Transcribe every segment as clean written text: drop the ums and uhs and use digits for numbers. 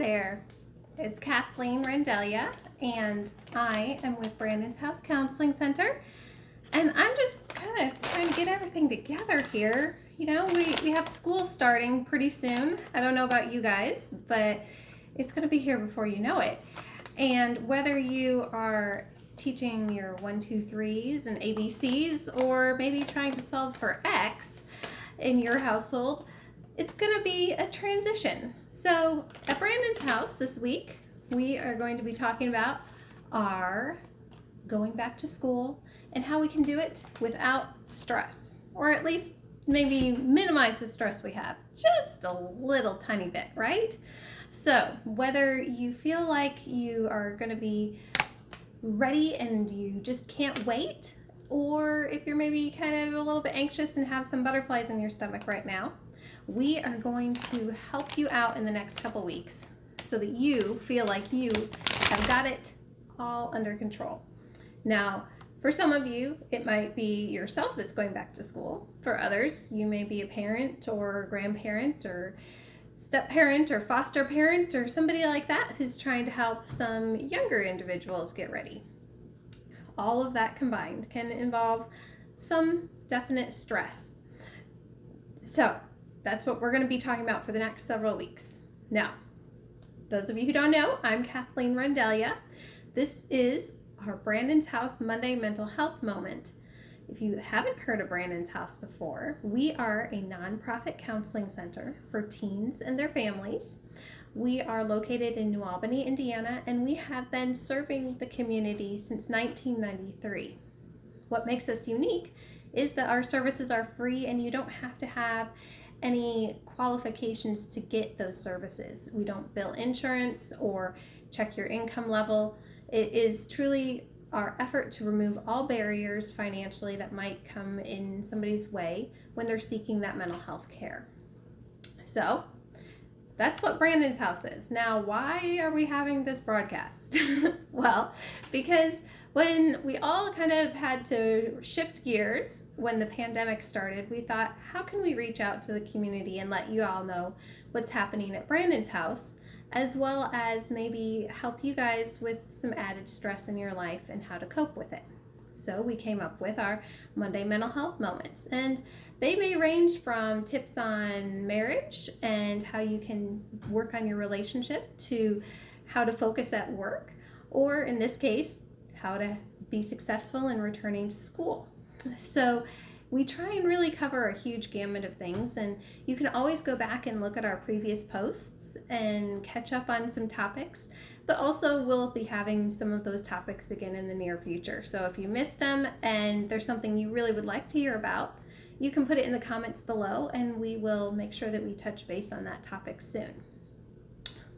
there, it's Kathleen Rendelia, and I am with Brandon's House Counseling Center, and I'm just kind of trying to get everything together here. You know, we have school starting pretty soon. I don't know about you guys, but it's going to be here before you know it. And whether you are teaching your 1, 2, 3s and ABCs, or maybe trying to solve for X in your household, it's going to be a transition. So at Brandon's house this week, we are going to be talking about our going back to school and how we can do it without stress, or at least maybe minimize the stress we have just a little tiny bit, right? So whether you feel like you are going to be ready and you just can't wait, or if you're maybe kind of a little bit anxious and have some butterflies in your stomach right now, we are going to help you out in the next couple weeks so that you feel like you have got it all under control. Now, for some of you, it might be yourself that's going back to school. For others, you may be a parent or grandparent or step-parent or foster parent or somebody like that who's trying to help some younger individuals get ready. All of that combined can involve some definite stress. So that's what we're going to be talking about for the next several weeks. Now, those of you who don't know, I'm Kathleen Rendelia. This is our Brandon's House Monday Mental Health Moment. If you haven't heard of Brandon's House before, we are a nonprofit counseling center for teens and their families. We are located in New Albany, Indiana, and we have been serving the community since 1993. What makes us unique is that our services are free and you don't have to have any qualifications to get those services. We don't bill insurance or check your income level. It is truly our effort to remove all barriers financially that might come in somebody's way when they're seeking that mental health care. So that's what Brandon's House is. Now, why are we having this broadcast? Well, because when we all kind of had to shift gears when the pandemic started, we thought, how can we reach out to the community and let you all know what's happening at Brandon's House, as well as maybe help you guys with some added stress in your life and how to cope with it. So we came up with our Monday Mental Health Moments, and they may range from tips on marriage and how you can work on your relationship to how to focus at work, or in this case, how to be successful in returning to school. So we try and really cover a huge gamut of things, and you can always go back and look at our previous posts and catch up on some topics, but also we'll be having some of those topics again in the near future. So if you missed them and there's something you really would like to hear about, you can put it in the comments below and we will make sure that we touch base on that topic soon.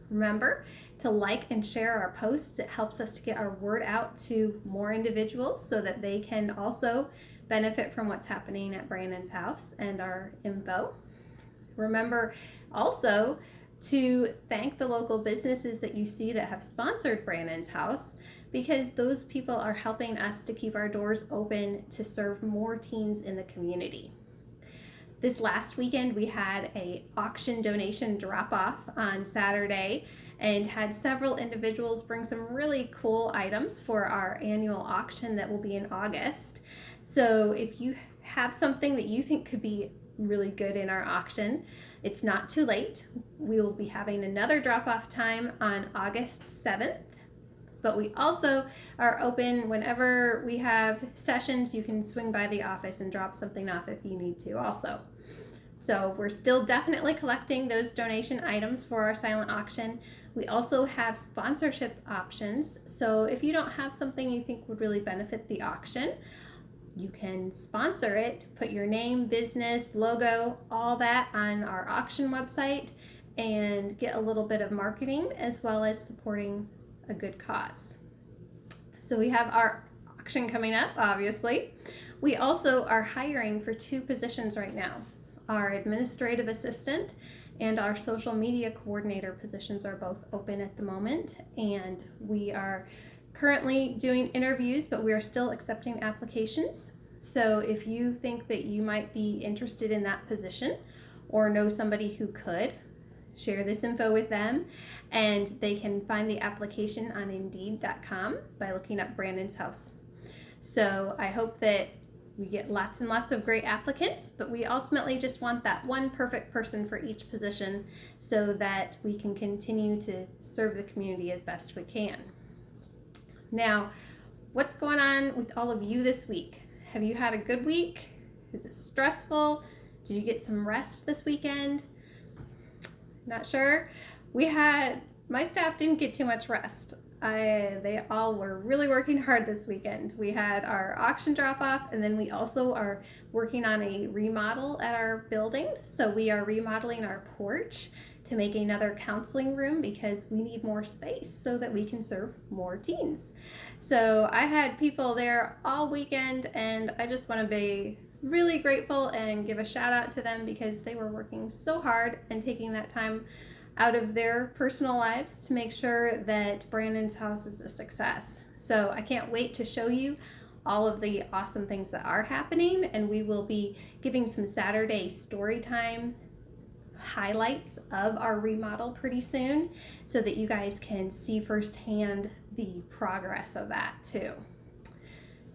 Remember to like and share our posts. It helps us to get our word out to more individuals so that they can also benefit from what's happening at Brandon's House and our info. Remember also to thank the local businesses that you see that have sponsored Brandon's House, because those people are helping us to keep our doors open to serve more teens in the community. This last weekend we had a auction donation drop-off on Saturday and had several individuals bring some really cool items for our annual auction that will be in August. So if you have something that you think could be really good in our auction, it's not too late. We will be having another drop-off time on August 7th. But we also are open whenever we have sessions. You can swing by the office and drop something off if you need to also. So we're still definitely collecting those donation items for our silent auction. We also have sponsorship options. So if you don't have something you think would really benefit the auction, you can sponsor it, put your name, business, logo, all that on our auction website and get a little bit of marketing as well as supporting a good cause. So we have our auction coming up, obviously. We also are hiring for 2 positions right now. Our administrative assistant and our social media coordinator positions are both open at the moment, and we are currently doing interviews, but we are still accepting applications. So if you think that you might be interested in that position or know somebody who could, share this info with them, and they can find the application on Indeed.com by looking up Brandon's House. So I hope that we get lots and lots of great applicants, but we ultimately just want that one perfect person for each position so that we can continue to serve the community as best we can. Now, what's going on with all of you this week? Have you had a good week? Is it stressful? Did you get some rest this weekend? Not sure. My staff didn't get too much rest. They all were really working hard this weekend. We had our auction drop off, and then we also are working on a remodel at our building. So we are remodeling our porch to make another counseling room because we need more space so that we can serve more teens. So I had people there all weekend, and I just want to be really grateful and give a shout out to them because they were working so hard and taking that time out of their personal lives to make sure that Brandon's House is a success. So I can't wait to show you all of the awesome things that are happening, and we will be giving some Saturday story time highlights of our remodel pretty soon so that you guys can see firsthand the progress of that too.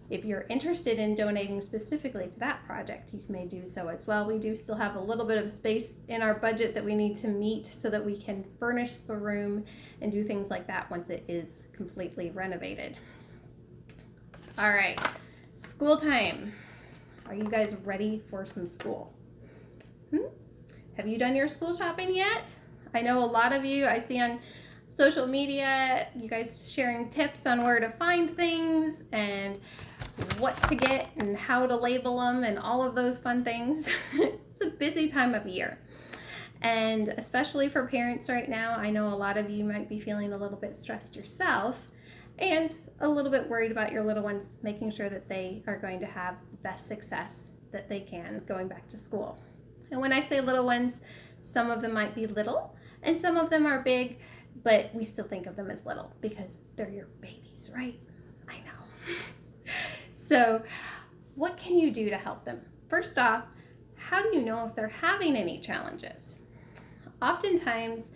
If you're interested in donating specifically to that project, you may do so as well. We do still have a little bit of space in our budget that we need to meet so that we can furnish the room and do things like that once it is completely renovated. All right, school time. Are you guys ready for some school? Have you done your school shopping yet? I know a lot of you, I see on social media, you guys sharing tips on where to find things and what to get and how to label them and all of those fun things. It's a busy time of year. And especially for parents right now, I know a lot of you might be feeling a little bit stressed yourself and a little bit worried about your little ones, making sure that they are going to have the best success that they can going back to school. And when I say little ones, some of them might be little and some of them are big, but we still think of them as little because they're your babies, right? I know. So what can you do to help them? First off, how do you know if they're having any challenges? Oftentimes,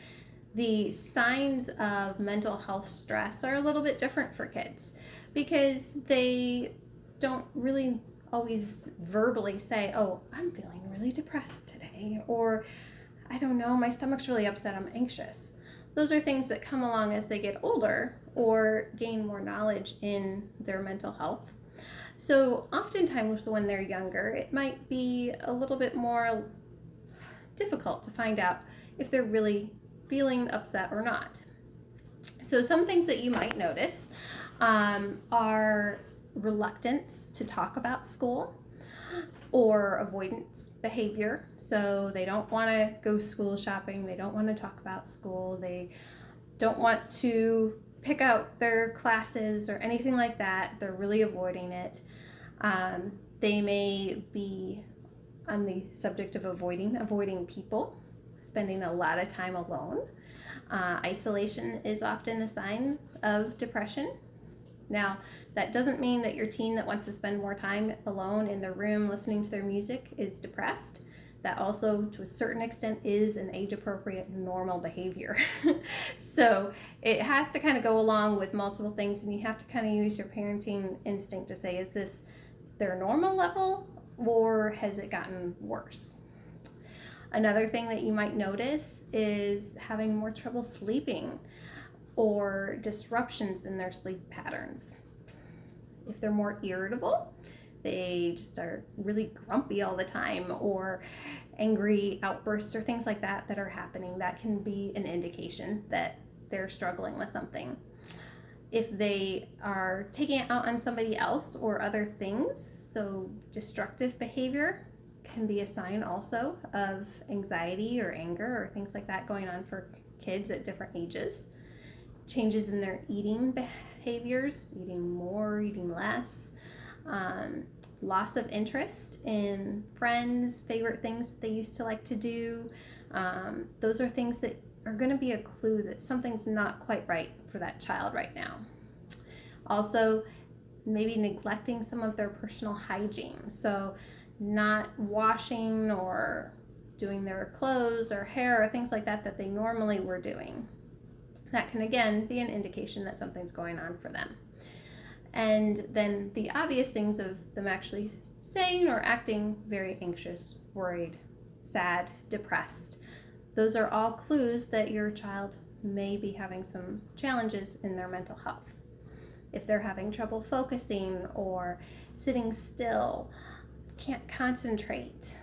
the signs of mental health stress are a little bit different for kids because they don't really always verbally say, oh, I'm feeling really depressed today, or I don't know, my stomach's really upset, I'm anxious. Those are things that come along as they get older or gain more knowledge in their mental health. So oftentimes when they're younger, it might be a little bit more difficult to find out if they're really feeling upset or not. So some things that you might notice are reluctance to talk about school or avoidance behavior. So they don't want to go school shopping, they don't want to talk about school, they don't want to pick out their classes or anything like that. They're really avoiding it. They may be on the subject of avoiding people, spending a lot of time alone. Isolation is often a sign of depression. Now, that doesn't mean that your teen that wants to spend more time alone in their room listening to their music is depressed. That also, to a certain extent, is an age-appropriate normal behavior. So it has to kind of go along with multiple things, and you have to kind of use your parenting instinct to say, is this their normal level or has it gotten worse? Another thing that you might notice is having more trouble sleeping or disruptions in their sleep patterns. If they're more irritable, they just are really grumpy all the time, or angry outbursts or things like that that are happening, that can be an indication that they're struggling with something. If they are taking it out on somebody else or other things, so destructive behavior can be a sign also of anxiety or anger or things like that going on for kids at different ages. Changes in their eating behaviors, eating more, eating less, loss of interest in friends, favorite things that they used to like to do. Those are things that are going to be a clue that something's not quite right for that child right now. Also, maybe neglecting some of their personal hygiene. So not washing or doing their clothes or hair or things like that that they normally were doing. That can again be an indication that something's going on for them. And then the obvious things of them actually saying or acting very anxious, worried, sad, depressed. Those are all clues that your child may be having some challenges in their mental health. If they're having trouble focusing or sitting still, can't concentrate.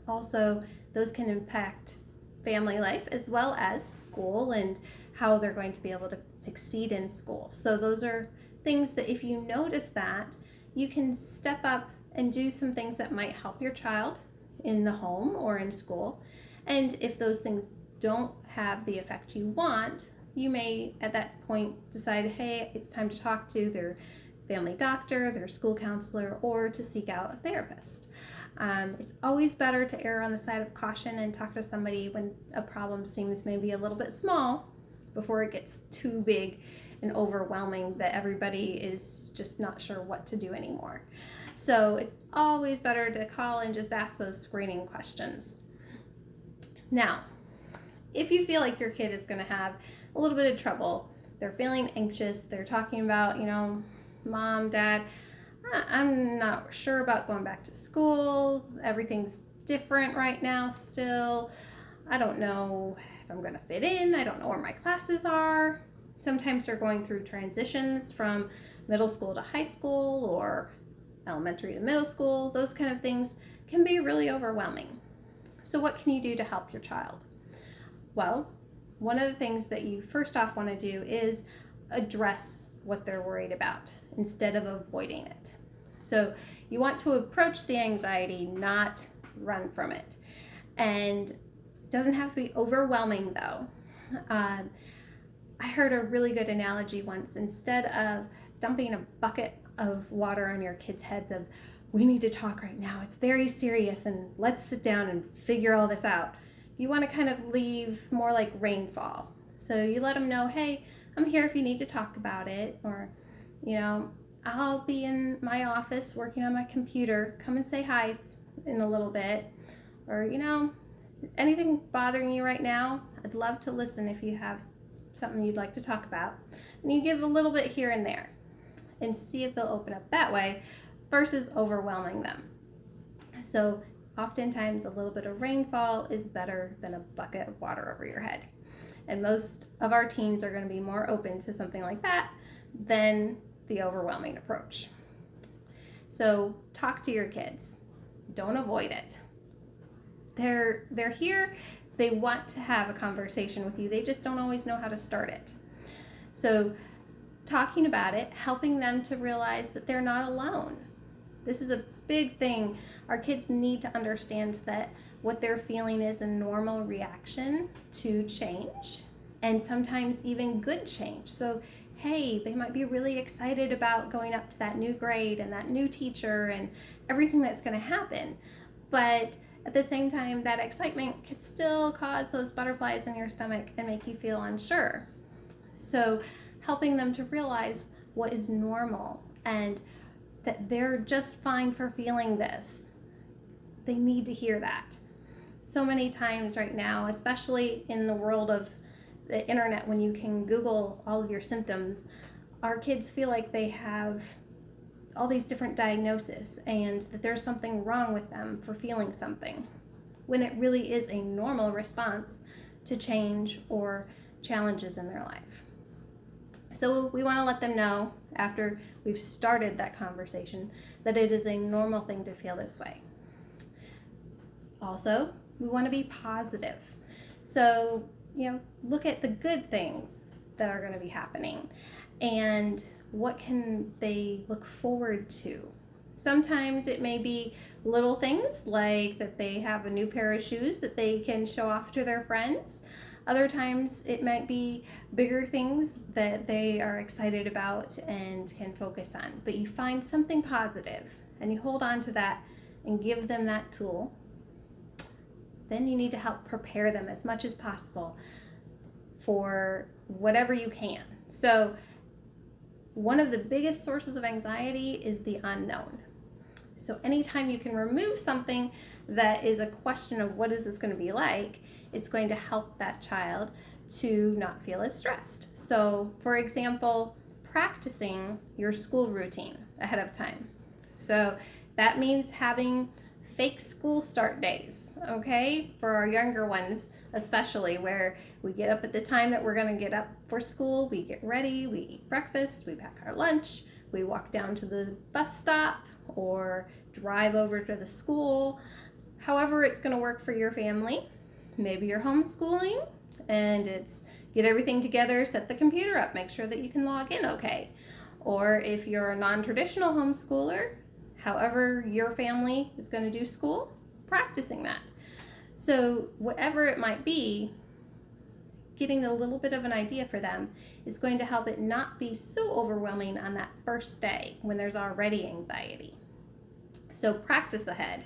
Also, those can impact family life as well as school and how they're going to be able to succeed in school. So those are things that if you notice that, you can step up and do some things that might help your child in the home or in school. And if those things don't have the effect you want, you may at that point decide, hey, it's time to talk to their family doctor, their school counselor, or to seek out a therapist. It's always better to err on the side of caution and talk to somebody when a problem seems maybe a little bit small before it gets too big and overwhelming that everybody is just not sure what to do anymore. So it's always better to call and just ask those screening questions. Now, if you feel like your kid is going to have a little bit of trouble, they're feeling anxious, they're talking about, Mom, Dad, I'm not sure about going back to school. Everything's different right now still. I don't know if I'm going to fit in. I don't know where my classes are. Sometimes they're going through transitions from middle school to high school or elementary to middle school. Those kind of things can be really overwhelming. So what can you do to help your child? Well, one of the things that you first off want to do is address what they're worried about instead of avoiding it. So you want to approach the anxiety, not run from it. And it doesn't have to be overwhelming though. I heard a really good analogy once. Instead of dumping a bucket of water on your kids' heads of, we need to talk right now, it's very serious and let's sit down and figure all this out, you want to kind of leave more like rainfall. So you let them know, hey, I'm here if you need to talk about it, or, I'll be in my office working on my computer, come and say hi in a little bit, or, anything bothering you right now, I'd love to listen if you have something you'd like to talk about. And you give a little bit here and there and see if they'll open up that way versus overwhelming them. So oftentimes a little bit of rainfall is better than a bucket of water over your head. And most of our teens are going to be more open to something like that than the overwhelming approach. So talk to your kids. Don't avoid it. They're here. They want to have a conversation with you. They just don't always know how to start it. So talking about it, helping them to realize that they're not alone. This is a big thing. Our kids need to understand that what they're feeling is a normal reaction to change, and sometimes even good change. So, hey, they might be really excited about going up to that new grade and that new teacher and everything that's going to happen. But at the same time, that excitement could still cause those butterflies in your stomach and make you feel unsure. So helping them to realize what is normal and that they're just fine for feeling this. They need to hear that. So many times right now, especially in the world of the internet, when you can Google all of your symptoms, our kids feel like they have all these different diagnoses and that there's something wrong with them for feeling something, when it really is a normal response to change or challenges in their life. So we want to let them know after we've started that conversation that it is a normal thing to feel this way. Also, we want to be positive. So, look at the good things that are going to be happening and what can they look forward to. Sometimes it may be little things like that they have a new pair of shoes that they can show off to their friends. Other times it might be bigger things that they are excited about and can focus on. But you find something positive and you hold on to that and give them that tool. Then you need to help prepare them as much as possible for whatever you can. So one of the biggest sources of anxiety is the unknown. So anytime you can remove something that is a question of what is this going to be like, it's going to help that child to not feel as stressed. So for example, practicing your school routine ahead of time. So that means having fake school start days, okay, for our younger ones especially, where we get up at the time that we're going to get up for school, we get ready, we eat breakfast, we pack our lunch, we walk down to the bus stop or drive over to the school, however it's going to work for your family. Maybe you're homeschooling and it's get everything together, set the computer up, make sure that you can log in okay. Or if you're a non-traditional homeschooler, however your family is going to do school, practicing that. So whatever it might be, getting a little bit of an idea for them is going to help it not be so overwhelming on that first day when there's already anxiety. So practice ahead.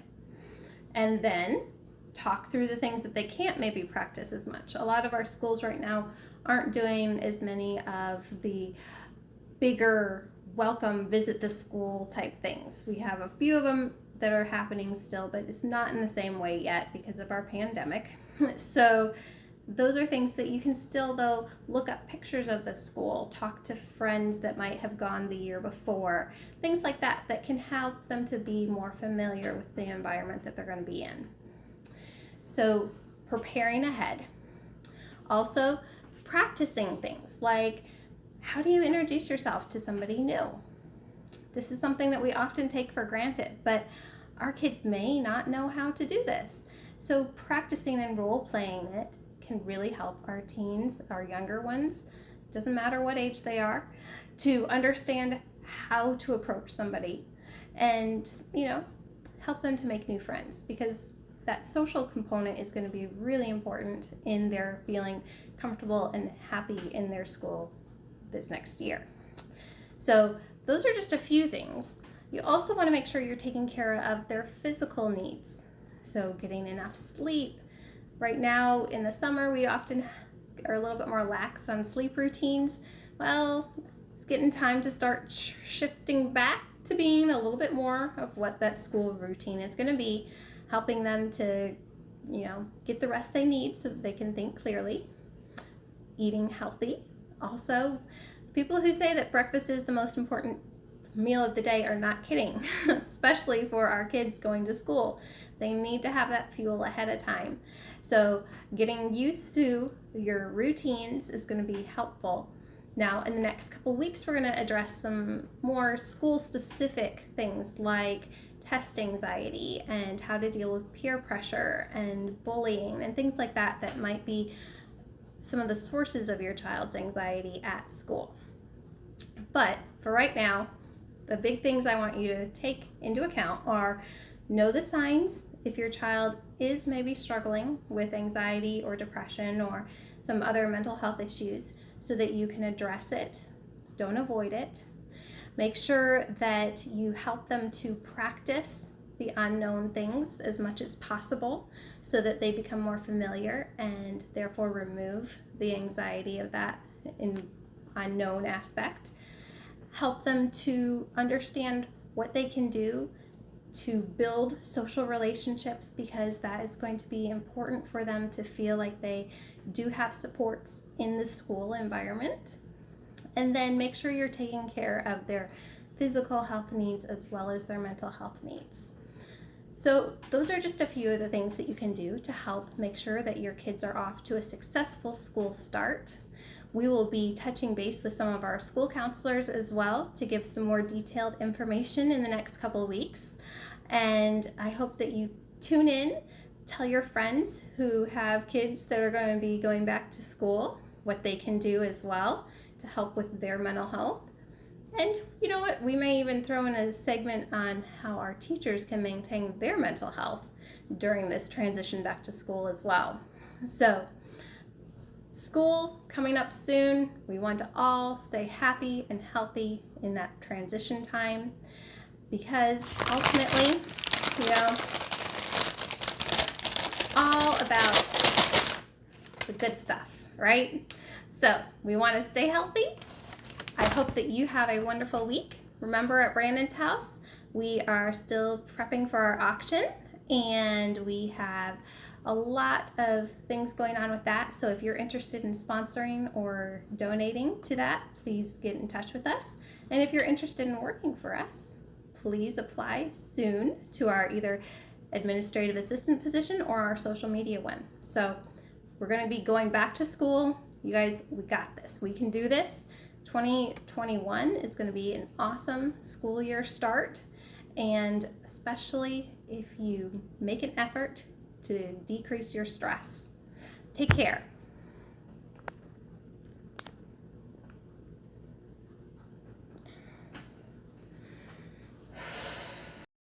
And then talk through the things that they can't maybe practice as much. A lot of our schools right now aren't doing as many of the bigger welcome, visit the school type things. We have a few of them that are happening still, but it's not in the same way yet because of our pandemic. So those are things that you can still, though, look up pictures of the school, talk to friends that might have gone the year before, things like that that can help them to be more familiar with the environment that they're going to be in. So preparing ahead. Also, practicing things like, how do you introduce yourself to somebody new? This is something that we often take for granted, but our kids may not know how to do this. So practicing and role-playing it can really help our teens, our younger ones, doesn't matter what age they are, to understand how to approach somebody and, help them to make new friends, because that social component is going to be really important in their feeling comfortable and happy in their school this next year. So those are just a few things. You also want to make sure you're taking care of their physical needs. So getting enough sleep. Right now in the summer, we often are a little bit more lax on sleep routines. Well, it's getting time to start shifting back to being a little bit more of what that school routine is going to be, helping them to, get the rest they need so that they can think clearly. Eating healthy. Also, people who say that breakfast is the most important meal of the day are not kidding, especially for our kids going to school. They need to have that fuel ahead of time. So getting used to your routines is going to be helpful. Now, in the next couple weeks, we're going to address some more school-specific things like test anxiety and how to deal with peer pressure and bullying and things like that that might be some of the sources of your child's anxiety at school. But for right now, the big things I want you to take into account are know the signs if your child is maybe struggling with anxiety or depression or some other mental health issues so that you can address it. Don't avoid it. Make sure that you help them to practice the unknown things as much as possible so that they become more familiar and therefore remove the anxiety of that unknown aspect. Help them to understand what they can do to build social relationships, because that is going to be important for them to feel like they do have supports in the school environment. And then make sure you're taking care of their physical health needs as well as their mental health needs. So those are just a few of the things that you can do to help make sure that your kids are off to a successful school start. We will be touching base with some of our school counselors as well to give some more detailed information in the next couple of weeks. And I hope that you tune in, tell your friends who have kids that are going to be going back to school what they can do as well to help with their mental health. And you know what? We may even throw in a segment on how our teachers can maintain their mental health during this transition back to school as well. So, school coming up soon. We want to all stay happy and healthy in that transition time, because ultimately, it's all about the good stuff, right? So we want to stay healthy. I hope that you have a wonderful week. Remember, at Brandon's house, We are still prepping for our auction, and we have a lot of things going on with that. So if you're interested in sponsoring or donating to that, please get in touch with us. And if you're interested in working for us, please apply soon to our either administrative assistant position or our social media one. So we're going to be going back to school. You guys, we got this. We can do this. 2021 is going to be an awesome school year start, and especially if you make an effort to decrease your stress. Take care.